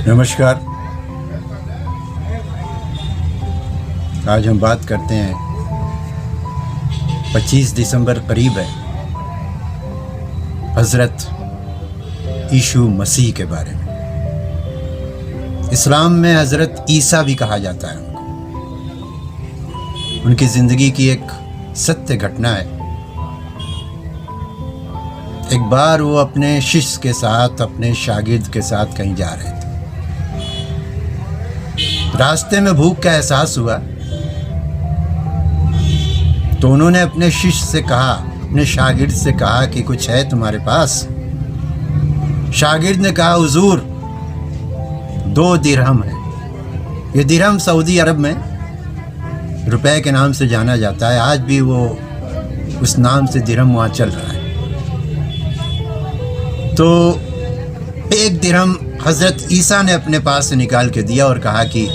नमस्कार। आज हम बात करते हैं 25 दिसंबर करीब है, हज़रत यीशु मसीह के बारे में। इस्लाम में हज़रत ईसा भी कहा जाता है उनको। उनकी ज़िंदगी की एक सत्य घटना है। एक बार वो अपने शिष्य के साथ, अपने शागिर्द के साथ कहीं जा रहे थे। रास्ते में भूख का एहसास हुआ तो उन्होंने अपने शिष्य से कहा, अपने शागिर्द से कहा कि कुछ है तुम्हारे पास। शागिर्द ने कहा, हुजूर 2 दिरहम है। ये दिरहम सऊदी अरब में रुपए के नाम से जाना जाता है। आज भी वो उस नाम से दिरहम वहाँ चल रहा है। तो 1 दिरहम हज़रत ईसा ने अपने पास से निकाल के दिया और कहा कि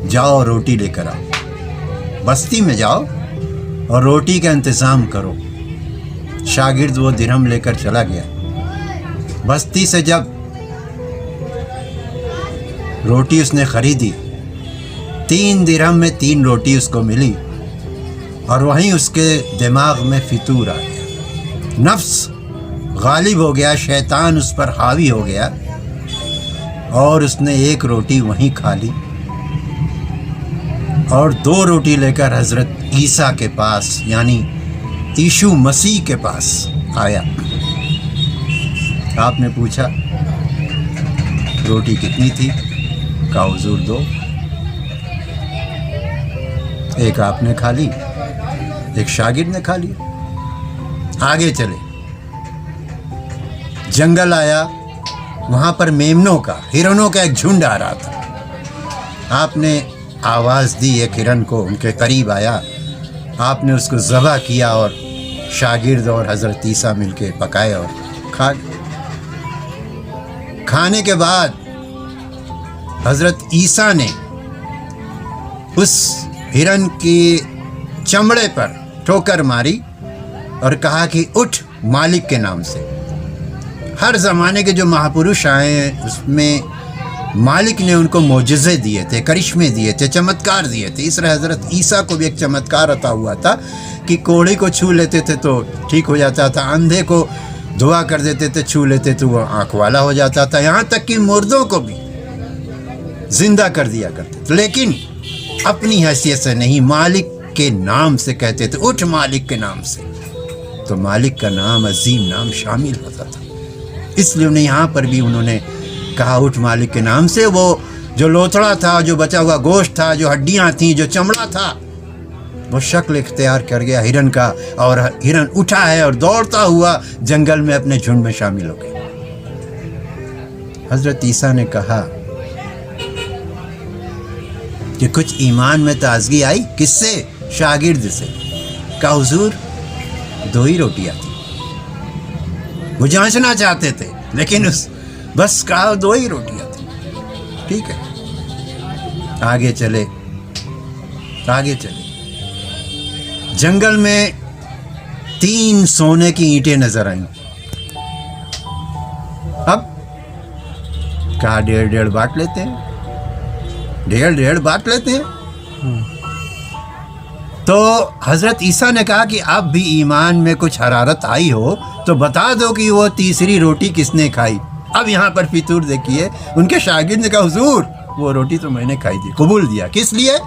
जाओ रोटी लेकर आओ, बस्ती में जाओ और रोटी का इंतज़ाम करो। शागिर्द वो दिरहम लेकर चला गया। बस्ती से जब रोटी उसने ख़रीदी, 3 दिरहम में 3 रोटी उसको मिली और वहीं उसके दिमाग में फितूर आ गया। नफ्स गालिब हो गया, शैतान उस पर हावी हो गया और उसने 1 रोटी वहीं खा ली और 2 रोटी लेकर हज़रत ईसा के पास, यानी यीशु मसीह के पास आया। आपने पूछा रोटी कितनी थी? कहा हुजूर 2। एक आपने खा ली, एक शागिर्द ने खा ली। आगे चले, जंगल आया। वहाँ पर मेमनों का, हिरणों का एक झुंड आ रहा था। आपने आवाज़ दी एक हिरन को, उनके करीब आया। आपने उसको ज़बह किया और शागिर्द और हज़रत ईसा मिलके पकाए और खा गए। खाने के बाद हज़रत ईसा ने उस हिरन की चमड़े पर ठोकर मारी और कहा कि उठ मालिक के नाम से। हर ज़माने के जो महापुरुष आए हैं उसमें मालिक ने उनको मोजज़े दिए थे, करिश्मे दिए थे, चमत्कार दिए थे। इस तरह हज़रत ईसा को भी एक चमत्कार अता हुआ था कि कोढ़ी को छू लेते थे तो ठीक हो जाता था, अंधे को दुआ कर देते थे, छू लेते तो वो आँख वाला हो जाता था, यहाँ तक कि मुर्दों को भी जिंदा कर दिया करते थे। लेकिन अपनी हैसियत से नहीं, मालिक के नाम से कहते थे, उठ मालिक के नाम से। तो मालिक का नाम, अजीम नाम शामिल होता था। इसलिए उन्हें यहाँ पर भी उन्होंने कहा उठ मालिक के नाम से। वो जो लोथड़ा था, जो बचा हुआ गोश्त था, जो हड्डियाँ थीं, जो चमड़ा था, वो शक्ल इख्तियार कर गया हिरन का और हिरन उठा है और दौड़ता हुआ जंगल में अपने झुंड में शामिल हो गया। हज़रत ईसा ने कहा कि कुछ ईमान में ताजगी आई। किससे? शागिर्द से। कहा हुजूर 2 ही रोटियाँ थी। वो जांचना चाहते थे लेकिन बस कहा 2 ही रोटियाँ थी। ठीक है, आगे चले। जंगल में 3 सोने की ईंटें नजर आईं। अब कहा 1.5 बांट लेते हैं, 1.5 बांट लेते हैं। तो हज़रत ईसा ने कहा कि अब भी ईमान में कुछ हरारत आई हो तो बता दो कि वो तीसरी रोटी किसने खाई। अब यहाँ पर फितूर देखिए। उनके शागिर्द ने कहा हुजूर वो रोटी तो मैंने खाई थी। कबूल दिया। किस लिए?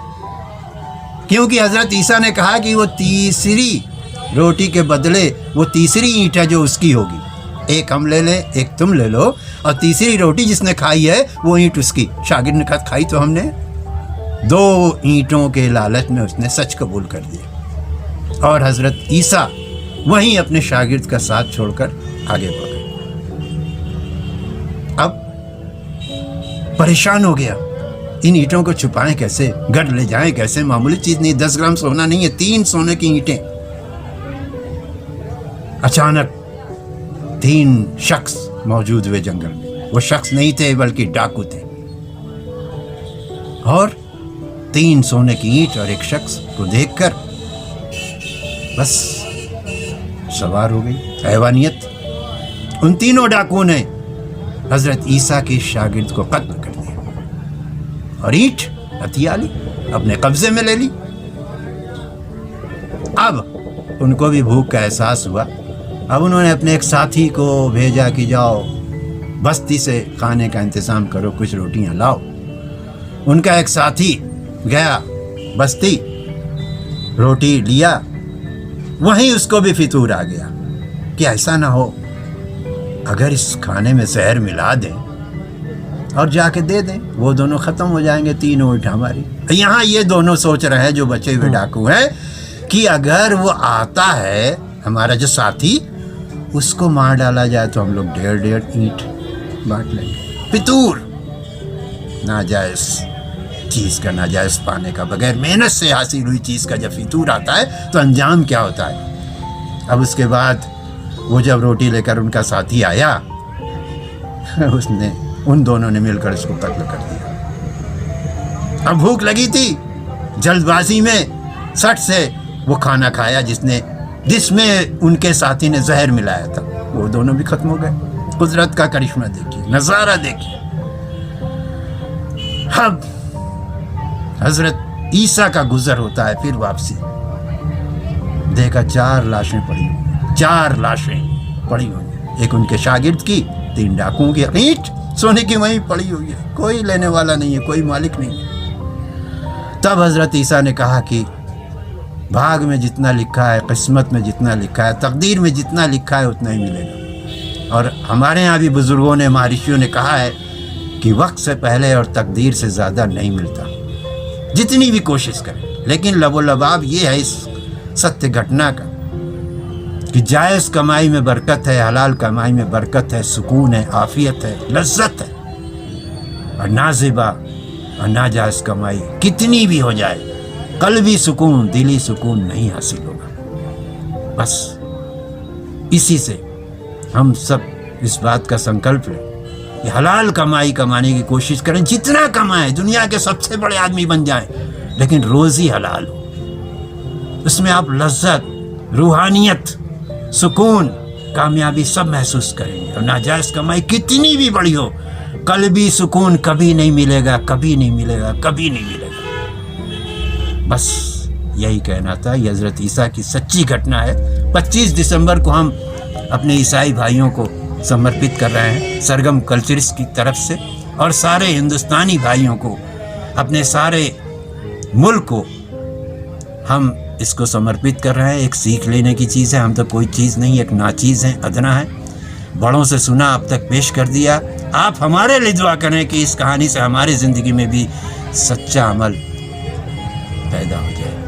क्योंकि हज़रत ईसा ने कहा कि वो तीसरी रोटी के बदले वो तीसरी ईंट है जो उसकी होगी। एक हम ले लें, एक तुम ले लो, और तीसरी रोटी जिसने खाई है वो ईंट उसकी। शागिर्द ने कहा खाई तो हमने। 2 ईंटों के लालच में उसने सच कबूल कर दिया और हज़रत ईसा वहीं अपने शागिर्द का साथ छोड़कर आगे बढ़ गए। अब परेशान हो गया, इन ईंटों को छुपाएं कैसे, घर ले जाएं कैसे? मामूली चीज़ नहीं, 10 ग्राम सोना नहीं है, 3 सोने की ईंटें। अचानक 3 शख्स मौजूद हुए जंगल में। वो शख्स नहीं थे बल्कि डाकू थे और 3 सोने की ईंट और एक शख्स को देखकर बस सवार हो गई हैवानियत। उन तीनों डाकुओं ने हज़रत ईसा के शागिर्द को कत्ल कर दिया। और ईंट हथियाली अपने कब्जे में ले ली। अब उनको भी भूख का एहसास हुआ। अब उन्होंने अपने एक साथी को भेजा कि जाओ बस्ती से खाने का इंतज़ाम करो, कुछ रोटियां लाओ। उनका एक साथी गया बस्ती, रोटी लिया, वहीं उसको भी फितूर आ गया कि ऐसा ना हो अगर इस खाने में जहर मिला दें और जाके दे दें, वो दोनों ख़त्म हो जाएंगे, 3 ऊँट हमारी। यहाँ ये दोनों सोच रहे हैं जो बचे हुए डाकू हैं कि अगर वो आता है हमारा जो साथी, उसको मार डाला जाए तो हम लोग 1.5 ईंट बांट लेंगे। फितूर, नाजायज़ चीज़ का नाजायज़ पाने का, बगैर मेहनत से हासिल हुई चीज़ का जब फितूर आता है तो अंजाम क्या होता है। अब उसके बाद वो जब रोटी लेकर उनका साथी आया, उन दोनों ने मिलकर इसको कत्ल कर दिया। अब भूख लगी थी, जल्दबाजी में सट से वो खाना खाया जिसमें उनके साथी ने जहर मिलाया था। वो दोनों भी खत्म हो गए। कुदरत का करिश्मा देखिए, नज़ारा देखिए। अब हजरत ईसा का गुजर होता है, फिर वापसी देखा 4 लाशें पड़ी हुई, 4 लाशें पड़ी हुई। एक उनके शागिर्द की, 3 डाकुओं की, ईंट सोने की वहीं पड़ी हुई है, कोई लेने वाला नहीं है, कोई मालिक नहीं है। तब हजरत ईसा ने कहा कि भाग में जितना लिखा है, किस्मत में जितना लिखा है, तकदीर में जितना लिखा है उतना ही मिलेगा। और हमारे यहाँ भी बुजुर्गों ने, महर्षियों ने कहा है कि वक्त से पहले और तकदीर से ज़्यादा नहीं मिलता, जितनी भी कोशिश करें। लेकिन लबो लबाब ये है इस सत्य घटना का कि जायज़ कमाई में बरकत है, हलाल कमाई में बरकत है, सुकून है, आफियत है, लज्जत है। और नाज़िबा और नाजायज़ कमाई कितनी भी हो जाए, कल्बी सुकून, दिली सुकून नहीं हासिल होगा। बस इसी से हम सब इस बात का संकल्प लें कि हलाल कमाई कमाने की कोशिश करें, जितना कमाएं, दुनिया के सबसे बड़े आदमी बन जाएं, लेकिन रोज़ी हलाल हो, उसमें आप लज्जत, रूहानियत, सुकून, कामयाबी सब महसूस करेंगे। और नाजायज़ कमाई कितनी भी बड़ी हो, कल्बी सुकून कभी नहीं मिलेगा, कभी नहीं मिलेगा, कभी नहीं मिलेगा। बस यही कहना था। ये हज़रत ईसा की सच्ची घटना है। 25 दिसंबर को हम अपने ईसाई भाइयों को समर्पित कर रहे हैं सरगम कल्चरिस्ट की तरफ से, और सारे हिंदुस्तानी भाइयों को, अपने सारे मुल्क को हम इसको समर्पित कर रहे हैं। एक सीख लेने की चीज़ है, हम तो कोई चीज़ नहीं, एक नाचीज़ है, अदना है। बड़ों से सुना, अब तक पेश कर दिया। आप हमारे लिए दुआ करें कि इस कहानी से हमारी ज़िंदगी में भी सच्चा अमल पैदा हो जाए।